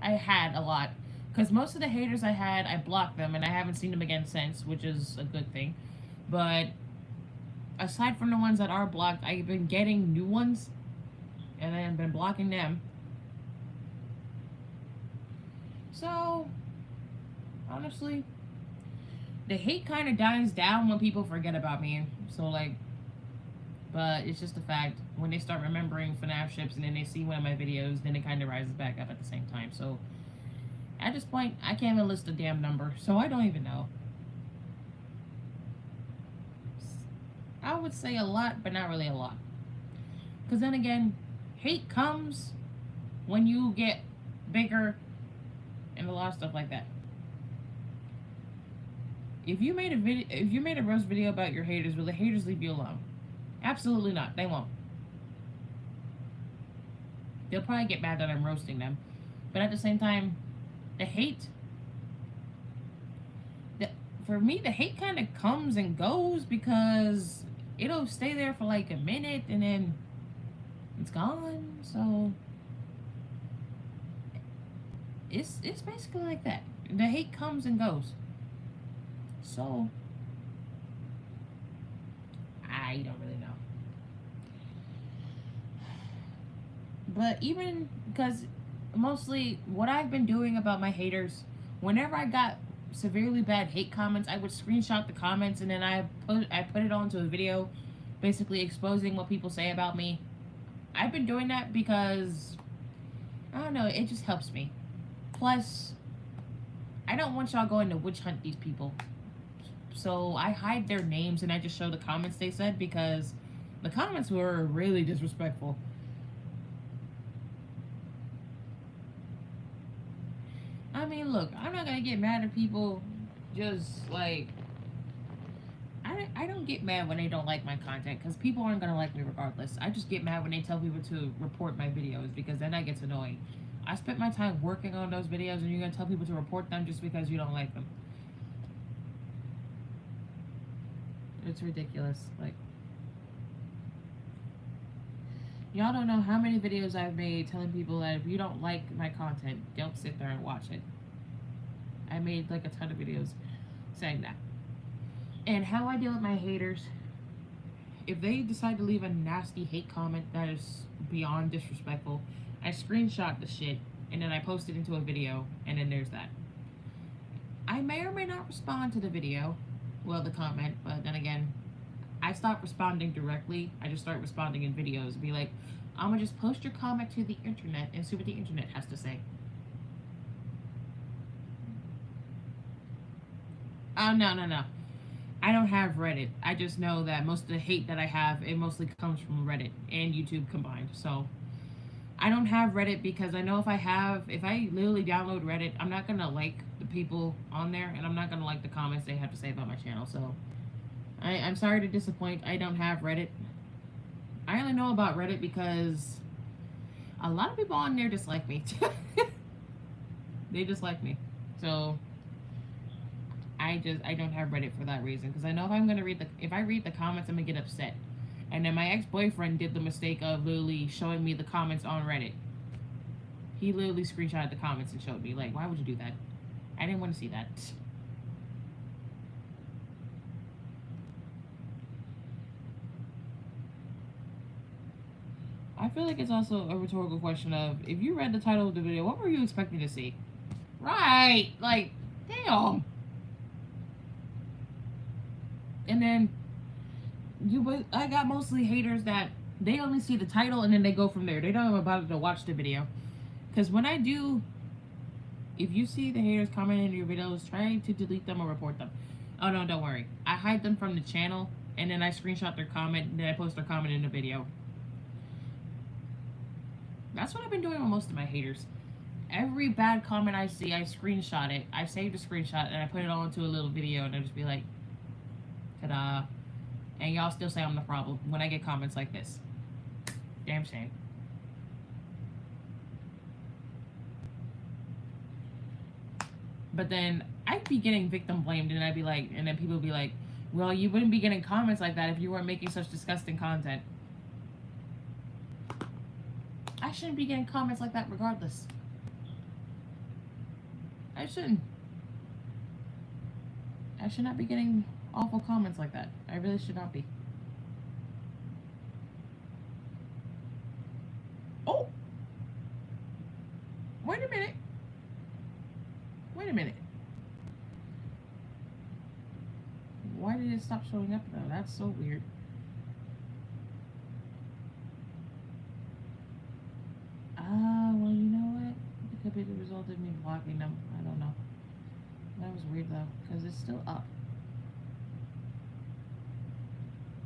had a lot because most of the haters I had, I blocked them and I haven't seen them again since, which is a good thing. But aside from the ones that are blocked, I've been getting new ones and then been blocking them. So, honestly, the hate kind of dies down when people forget about me. So, like, but it's just a fact. When they start remembering FNAF ships and then they see one of my videos, then it kind of rises back up at the same time. So, at this point, I can't even list a damn number. So, I don't even know. I would say a lot, but not really a lot. Because then again, hate comes when you get bigger and a lot of stuff like that. If you made a roast video about your haters, will the haters leave you alone? Absolutely not. They won't. They'll probably get mad that I'm roasting them. But at the same time, the hate, for me, the hate kind of comes and goes because it'll stay there for like a minute and then it's gone. So it's basically like that. The hate comes and goes. So I don't really know. But even because mostly what I've been doing about my haters, whenever I got severely bad hate comments, I would screenshot the comments and then I put it onto a video basically exposing what people say about me. I've been doing that because I don't know, it just helps me. Plus, I don't want y'all going to witch hunt these people. So I hide their names and I just show the comments they said because the comments were really disrespectful. I mean, look, I'm not gonna get mad at people just like I don't get mad when they don't like my content because people aren't gonna like me regardless. I just get mad when they tell people to report my videos because then that gets annoying. I spent my time working on those videos and you're gonna tell people to report them just because you don't like them. It's ridiculous. Like, y'all don't know how many videos I've made telling people that if you don't like my content, don't sit there and watch it. I made like a ton of videos saying that. And how I deal with my haters, if they decide to leave a nasty hate comment that is beyond disrespectful, I screenshot the shit and then I post it into a video and then there's that. I may or may not respond to the video, well, the comment, but then again, I stopped responding directly. I just start responding in videos and be like, I'm gonna just post your comment to the internet and see what the internet has to say. Oh, no. I don't have Reddit. I just know that most of the hate that I have, it mostly comes from Reddit and YouTube combined. So I don't have Reddit because I know if I literally download Reddit, I'm not gonna like the people on there and I'm not gonna like the comments they have to say about my channel. So I'm sorry to disappoint. I don't have Reddit. I only know about Reddit because a lot of people on there dislike me. They dislike me. So I don't have Reddit for that reason because I know if I read the comments, I'm gonna get upset. And then my ex-boyfriend did the mistake of literally showing me the comments on Reddit. He literally screenshotted the comments and showed me, like, why would you do that? I didn't want to see that. I feel like it's also a rhetorical question of, if you read the title of the video, what were you expecting to see? Right, like, damn. And then I got mostly haters that they only see the title and then they go from there. They don't even bother to watch the video. Because when I do, if you see the haters commenting in your videos, try to delete them or report them. Oh no, don't worry. I hide them from the channel and then I screenshot their comment and then I post their comment in the video. That's what I've been doing with most of my haters. Every bad comment I see, I screenshot it. I save the screenshot and I put it all into a little video and I just be like, ta-da. And y'all still say I'm the problem when I get comments like this. Damn shame. But then I'd be getting victim blamed and I'd be like, and then people would be like, well, you wouldn't be getting comments like that if you weren't making such disgusting content. I shouldn't be getting comments like that regardless. I shouldn't. I should not be getting awful comments like that. I really should not be. Oh! Wait a minute. Wait a minute. Why did it stop showing up though? That's so weird. Well, you know what? It could be the result of me blocking them. I don't know. That was weird though, because it's still up.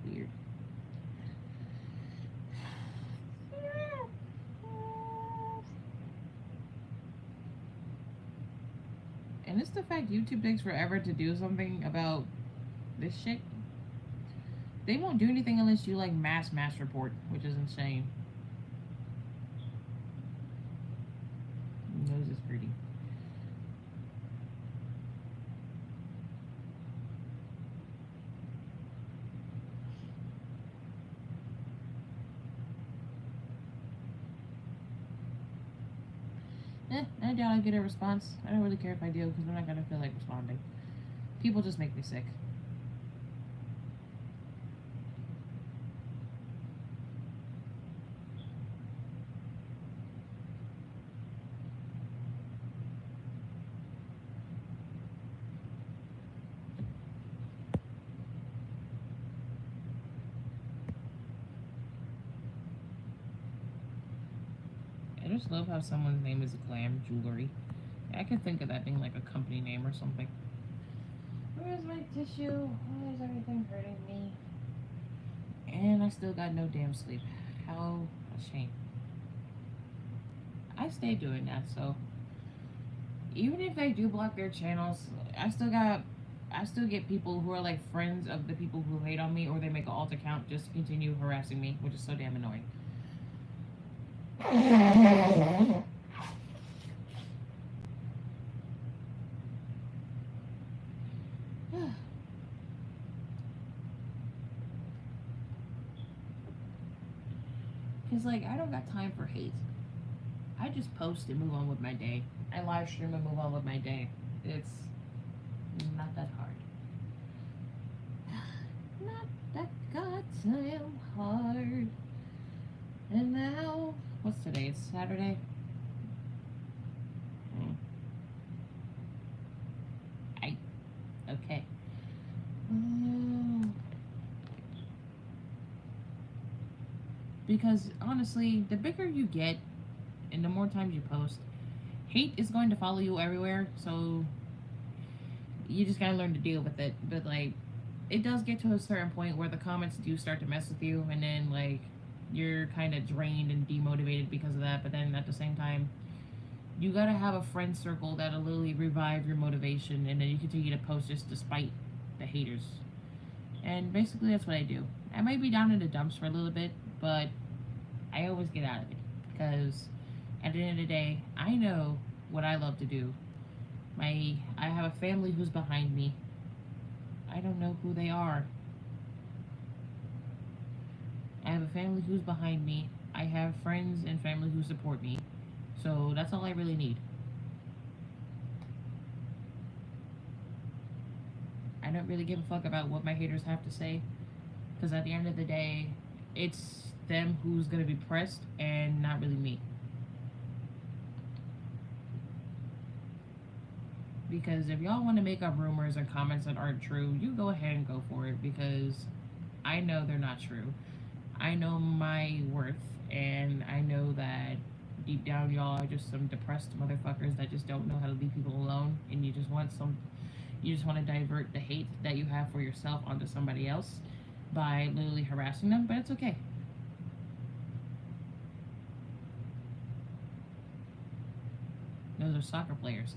Weird. And it's the fact YouTube takes forever to do something about this shit. They won't do anything unless you like mass report, which is insane. Nose is pretty. I doubt I'll get a response. I don't really care if I do, because I'm not gonna feel like responding. People just make me sick. I just love how someone's name is Glam Jewelry. I could think of that being like a company name or something. Where's my tissue? Why is everything hurting me? And I still got no damn sleep. How a shame. I stay doing that, so even if they do block their channels, I still get people who are like friends of the people who hate on me, or they make an alt account just to continue harassing me, which is so damn annoying. Because, like, I don't got time for hate. I just post and move on with my day. I live stream and move on with my day. It's not that hard. Not that goddamn hard. And now, what's today? It's Saturday. Okay. Because honestly, the bigger you get and the more times you post, hate is going to follow you everywhere, so you just gotta learn to deal with it. But like, it does get to a certain point where the comments do start to mess with you, and then like you're kind of drained and demotivated because of that. But then at the same time, you gotta have a friend circle that'll literally revive your motivation, and then you continue to post just despite the haters. And basically that's what I do. I might be down in the dumps for a little bit, but I always get out of it, because at the end of the day, I know what I love to do. I have a family who's behind me. I don't know who they are. I have a family who's behind me. I have friends and family who support me. So that's all I really need. I don't really give a fuck about what my haters have to say, because at the end of the day, it's them who's gonna be pressed and not really me. Because if y'all want to make up rumors and comments that aren't true, you go ahead and go for it, because I know they're not true. I know my worth, and I know that deep down y'all are just some depressed motherfuckers that just don't know how to leave people alone, and you just want to divert the hate that you have for yourself onto somebody else by literally harassing them, but it's okay. Those are soccer players.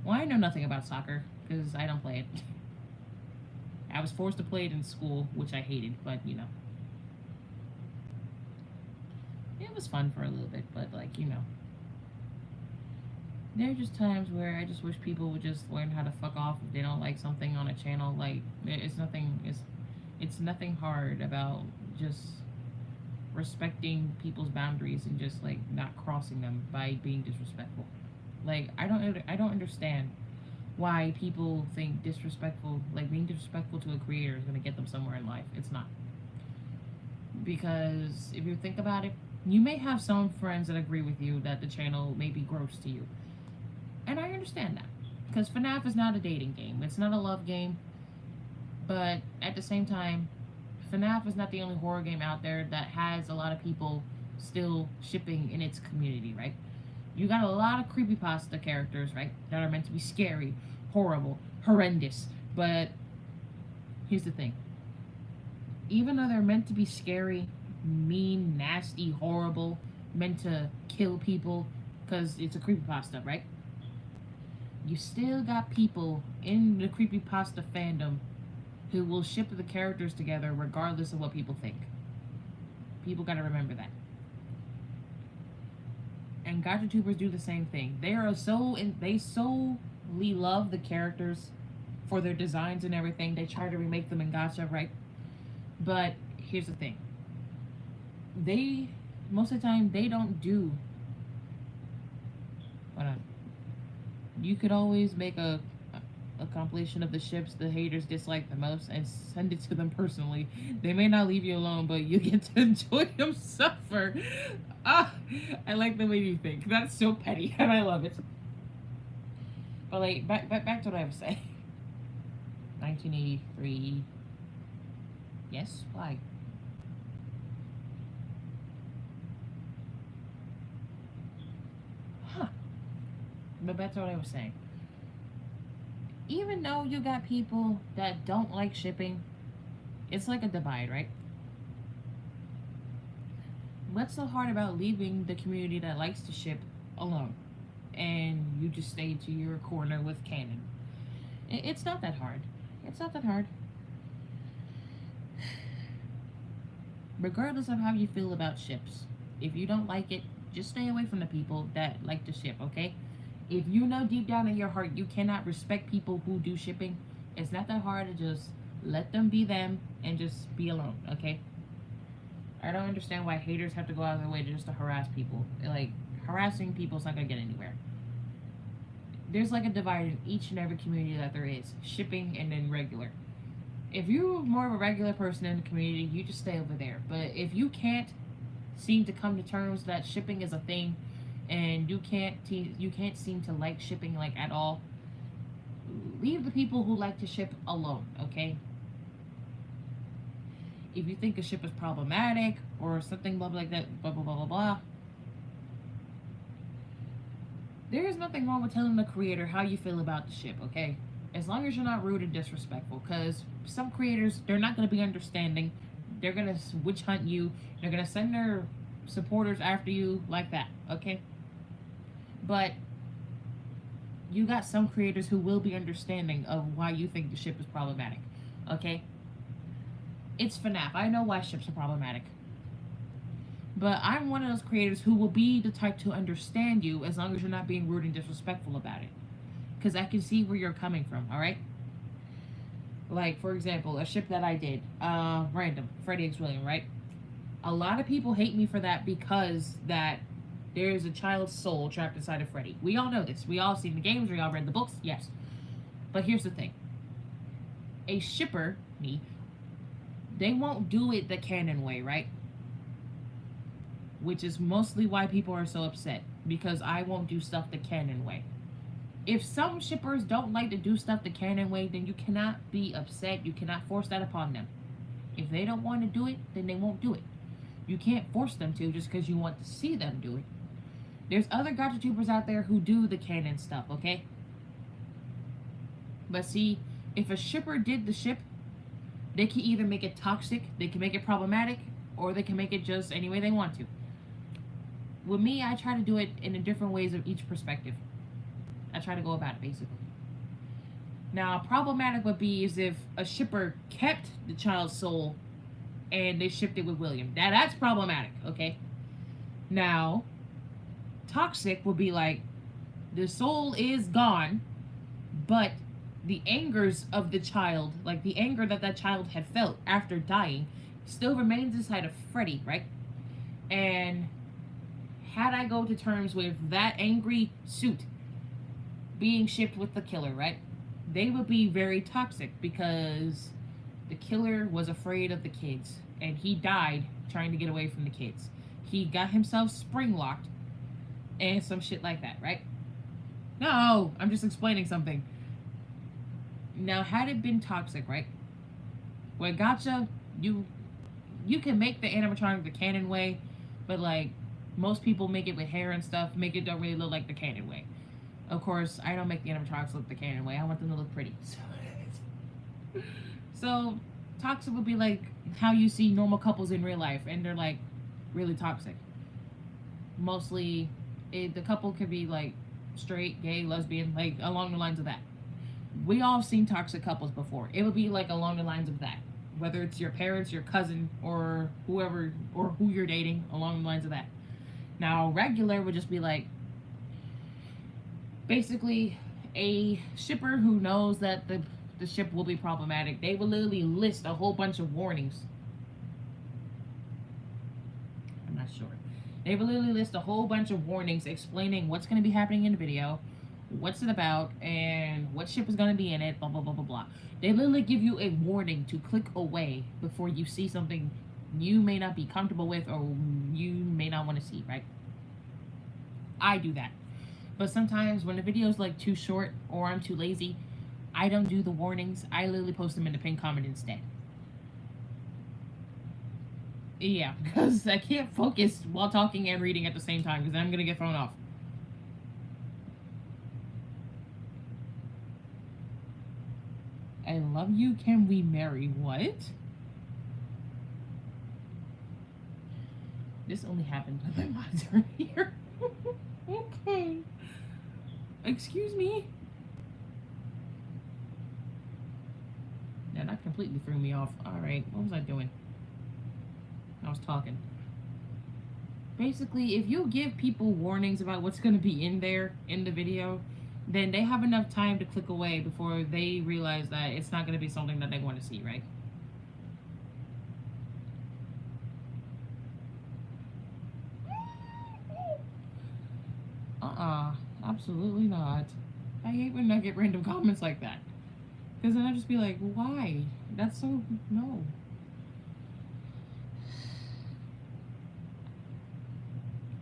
Well, I know nothing about soccer because I don't play it. I was forced to play it in school, which I hated, but it was fun for a little bit, but there are just times where I just wish people would just learn how to fuck off if they don't like something on a channel. Like, it's nothing hard about just respecting people's boundaries and just like not crossing them by being disrespectful. Like, I don't understand why people think disrespectful, like being disrespectful to a creator is going to get them somewhere in life. It's not. Because if you think about it, you may have some friends that agree with you that the channel may be gross to you. And I understand that. Because FNAF is not a dating game. It's not a love game. But at the same time, FNAF is not the only horror game out there that has a lot of people still shipping in its community, right? You got a lot of creepypasta characters, right? That are meant to be scary, horrible, horrendous. But here's the thing. Even though they're meant to be scary, mean, nasty, horrible, meant to kill people, because it's a creepypasta, right? You still got people in the creepypasta fandom who will ship the characters together regardless of what people think. People gotta remember that. And GachaTubers do the same thing. They solely love the characters for their designs and everything. They try to remake them in Gacha, right? But here's the thing. Most of the time, they don't do. Hold on. You could always make a compilation of the ships the haters dislike the most and send it to them personally. They may not leave you alone, but you get to enjoy them suffer. Ah, I like the way you think. That's so petty, and I love it. But like, back to what I was saying. 1983. Yes? Why? Huh. But back to what I was saying. Even though you got people that don't like shipping, it's like a divide, right? What's so hard about leaving the community that likes to ship alone and you just stay to your corner with canon? It's not that hard. It's not that hard. Regardless of how you feel about ships, if you don't like it, just stay away from the people that like to ship, okay? If you know deep down in your heart you cannot respect people who do shipping, it's not that hard to just let them be them and just be alone, okay? I don't understand why haters have to go out of their way to harass people. Like, harassing people is not gonna get anywhere. There's like a divide in each and every community that there is. Shipping and then regular. If you're more of a regular person in the community, you just stay over there. But if you can't seem to come to terms that shipping is a thing, and you can't seem to like shipping like at all, leave the people who like to ship alone, okay? If you think a ship is problematic or something blah blah like that, blah blah blah blah blah, there is nothing wrong with telling the creator how you feel about the ship, okay? As long as you're not rude and disrespectful, because some creators, they're not going to be understanding. They're going to witch hunt you. They're going to send their supporters after you like that, okay? But you got some creators who will be understanding of why you think the ship is problematic, okay? It's FNAF. I know why ships are problematic. But I'm one of those creators who will be the type to understand you as long as you're not being rude and disrespectful about it. Because I can see where you're coming from, alright? Like, for example, a ship that I did, random, Freddy X William, right? A lot of people hate me for that because that there is a child's soul trapped inside of Freddy. We all know this. We all seen the games, we all read the books, yes. But here's the thing. a shipper, me, they won't do it the canon way, right? Which is mostly why people are so upset, because I won't do stuff the canon way. If some shippers don't like to do stuff the canon way, then you cannot be upset. You cannot force that upon them. If they don't want to do it, then they won't do it. You can't force them to just because you want to see them do it. There's other gotcha tubers out there who do the canon stuff, okay? But see, if a shipper did the ship, they can either make it toxic, they can make it problematic, or they can make it just any way they want to. With me, I try to do it in the different ways of each perspective. I try to go about it, basically. Now, problematic would be is if a shipper kept the child's soul and they shipped it with William. That's problematic, okay? Now, toxic would be like the soul is gone, but the angers of the child, like the anger that that child had felt after dying, still remains inside of Freddy, right? And had I go to terms with that angry suit being shipped with the killer, right? They would be very toxic because the killer was afraid of the kids and he died trying to get away from the kids. He got himself spring locked and some shit like that, right? No, I'm just explaining something. Now, had it been toxic, right? Well, gotcha, you can make the animatronic the canon way, but like most people make it with hair and stuff, make it don't really look like the canon way. Of course, I don't make the animatronics look the canon way. I want them to look pretty. So toxic would be like how you see normal couples in real life, and they're like really toxic. Mostly, the couple could be like straight, gay, lesbian, like along the lines of that. We all seen toxic couples before. It would be like along the lines of that. Whether it's your parents, your cousin, or whoever, or who you're dating, along the lines of that. Now, regular would just be like basically a shipper who knows that the ship will be problematic. They will literally list a whole bunch of warnings. I'm not sure. They will literally list a whole bunch of warnings explaining what's going to be happening in the video, what's it about, and what ship is going to be in it, blah, blah, blah, blah, blah. They literally give you a warning to click away before you see something you may not be comfortable with or you may not want to see, right? I do that. But sometimes when the video is like too short or I'm too lazy, I don't do the warnings. I literally post them in the pinned comment instead. Yeah, because I can't focus while talking and reading at the same time because I'm going to get thrown off. I love you, can we marry? What? This only happened when my mods are here. Okay. Excuse me? Yeah, that completely threw me off. Alright, what was I doing? I was talking. Basically, if you give people warnings about what's going to be in there in the video, then they have enough time to click away before they realize that it's not going to be something that they want to see, right? Absolutely not. I hate when I get random comments like that. Because then I just be like, why? That's so... no.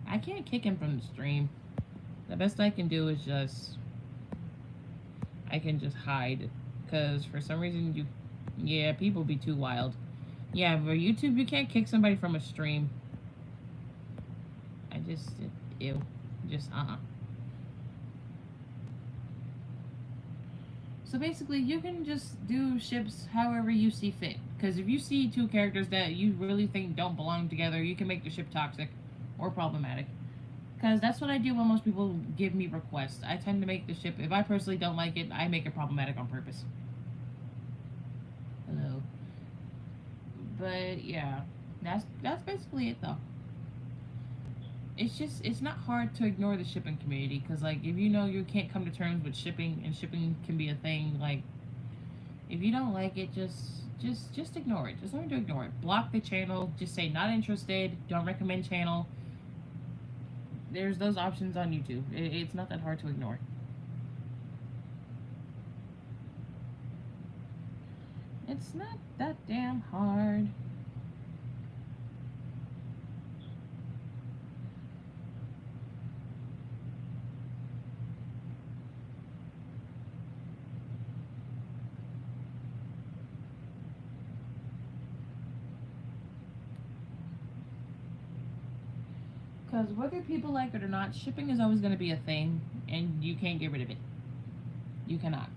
I can't kick him from the stream. The best I can do is just... I can just hide. Because for some reason you... yeah, people be too wild. Yeah, for YouTube, you can't kick somebody from a stream. I just... ew. Just, So basically, you can just do ships however you see fit. Because if you see two characters that you really think don't belong together, you can make the ship toxic or problematic. Because that's what I do when most people give me requests. I tend to make the ship, if I personally don't like it, I make it problematic on purpose. Hello. But yeah, that's basically it though. It's not hard to ignore the shipping community because like if you know you can't come to terms with shipping and shipping can be a thing, like if you don't like it, just ignore it. Just learn to ignore it. Block the channel. Just say not interested. Don't recommend channel. There's those options on YouTube. It's not that hard to ignore. It's not that damn hard. Because whether people like it or not, shipping is always going to be a thing, and you can't get rid of it. You cannot.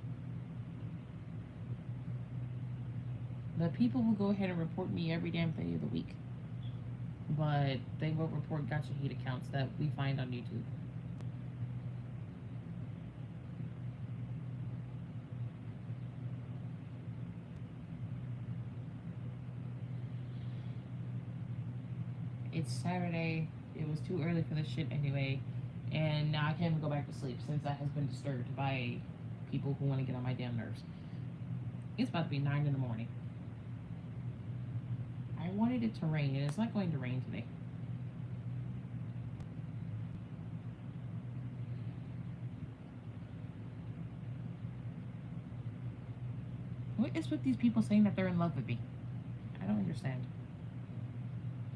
The people will go ahead and report me every damn day of the week. But they will report gotcha hate accounts that we find on YouTube. It's Saturday. It was too early for this shit anyway. And now I can't even go back to sleep since that has been disturbed by people who want to get on my damn nerves. It's about to be 9 in the morning. I wanted it to rain, and it's not going to rain today. What is with these people saying that they're in love with me? I don't understand.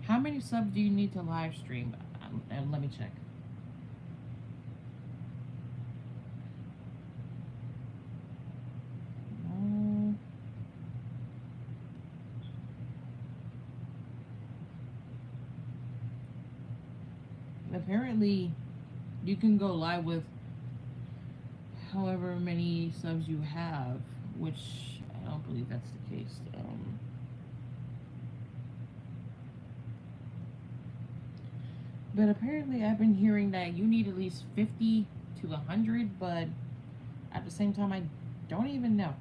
How many subs do you need to live stream? Let me check. Apparently, you can go live with however many subs you have, which I don't believe that's the case. But apparently, I've been hearing that you need at least 50 to 100, but at the same time, I don't even know.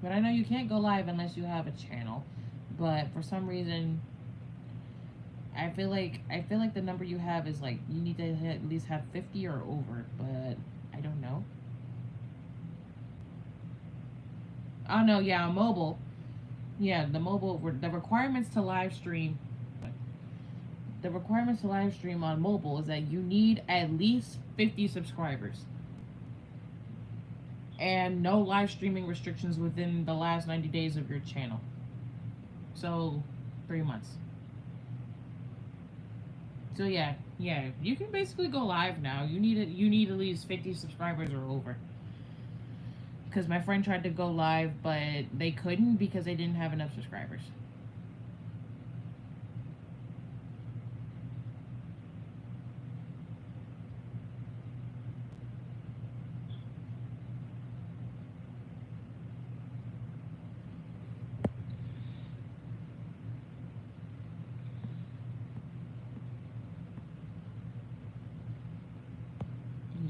But I know you can't go live unless you have a channel. But for some reason, I feel like the number you have is like you need to at least have 50 or over, but I don't know. Oh no, yeah, on mobile. Yeah, the requirements to live stream. The requirements to live stream on mobile is that you need at least 50 subscribers. And no live streaming restrictions within the last 90 days of your channel. So, 3 months. So yeah, you can basically go live now. You need at least 50 subscribers or over. Because my friend tried to go live, but they couldn't because they didn't have enough subscribers.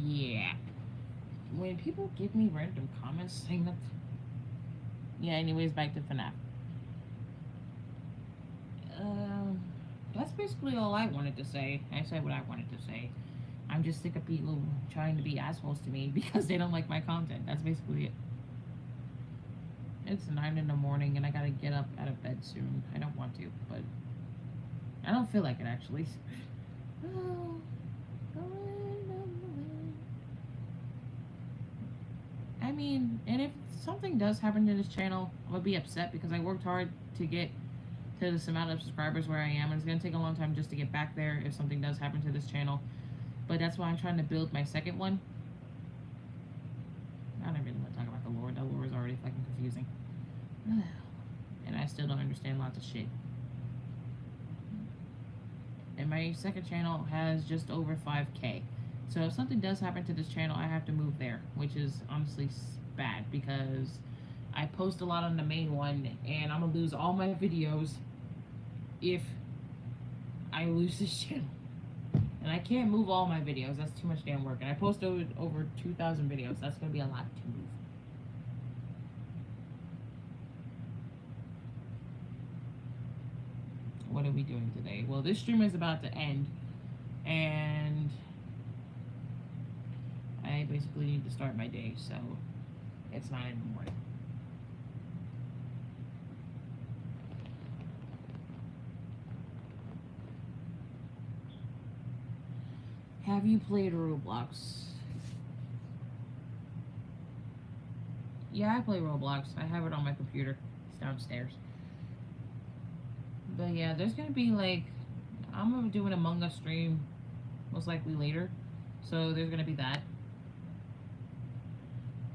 Yeah. When people give me random comments saying that... Yeah, anyways, back to FNAF. That's basically all I wanted to say. I said what I wanted to say. I'm just sick of people trying to be assholes to me because they don't like my content. That's basically it. It's 9 in the morning and I gotta get up out of bed soon. I don't want to, but I don't feel like it actually. I mean, and if something does happen to this channel, I'm gonna be upset because I worked hard to get to this amount of subscribers where I am, and it's gonna take a long time just to get back there if something does happen to this channel. But that's why I'm trying to build my second one. I don't really want to talk about the lore. The lore is already fucking confusing. And I still don't understand lots of shit. And my second channel has just over 5K. So if something does happen to this channel, I have to move there, which is honestly bad because I post a lot on the main one and I'm gonna lose all my videos if I lose this channel. And I can't move all my videos. That's too much damn work. And I post over 2,000 videos. That's gonna be a lot to move. What are we doing today? Well, this stream is about to end, and I basically need to start my day, so it's 9 in the morning. Have you played Roblox? Yeah, I play Roblox. I have it on my computer. It's downstairs. But yeah, there's gonna be like, I'm gonna do an Among Us stream most likely later. So there's gonna be that.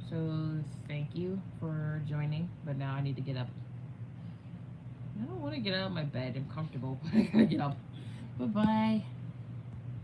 So thank you for joining. But now I need to get up. I don't want to get out of my bed. I'm comfortable, but I gotta get up. Bye bye.